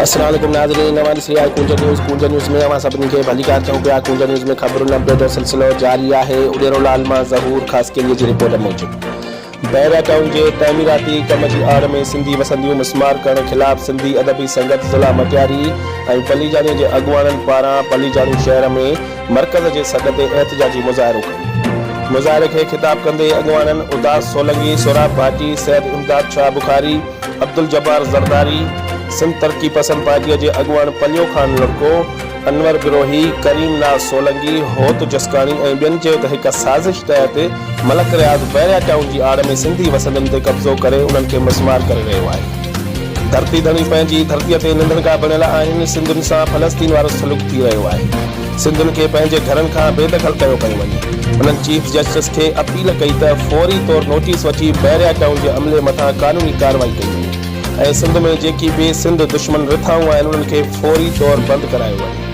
अस्सलाम वालेकुम नाज़रीन, हमारी सियाह कुंज न्यूज़ में अवां सभिनी खे भलीकार चऊं पिया। कुंज न्यूज़ में ख़बरुनि अपडेट जो सिलसिलो जारी आहे। उॾेरोलाल मां ज़हूर ख़ासि केलीअ जी रिपोर्ट मूजिबि बहरिया टाउन जे तइमीराती कम जी आड़ में सिंधी वसंदियूं मिसमार करण ख़िलाफ़ सिंधी अदबी संगत ज़िला मटियारी ऐं पलीजानी जे अॻुवाननि पारां पलीजानी शहर में मर्कज़ जे सॾ ते एहतिजाजी मुज़ाहिरो कयो। मुज़ाहिरे खे ख़िताब कंदे अॻुवाननि उदास सोलंगी, सोराब भाटी, सैद इमदाद शाह बुखारी, अब्दुल जब्बार ज़रदारी, सिंध तरक़ी पसंद पार्टीअ जे अॻुवान पलियो खान लड़को, अनवर बिरोही, करीम नाज़ सोलंगी, होत जसकानी ऐं ॿियनि चयो त हिक साज़िश तहत मलक रियाज़ बहरिया टाउन जी आड़ में सिंधी वसंदनि ते कब्ज़ो करे उन्हनि खे मिसमार करे रहियो आहे। धरती धणी पंहिंजी धरतीअ ते निंदड़गा बणियल आहिनि। सिंधुनि सां फ़लस्तीन वारो सलूक थी रहियो आहे। सिंधुनि खे पंहिंजे घरनि खां बेदख़ल कयो पियो वञे। उन्हनि चीफ जस्टिस खे अपील कई त फौरी तौर नोटिस वठी बहरिया टाउन जे अमले मथां क़ानूनी कार्रवाई कई वञे ऐं सिंध में जेकी बि सिंध दुश्मन रिथाऊं आहिनि उन्हनि खे फौरी तौर बंदि करायो वञे।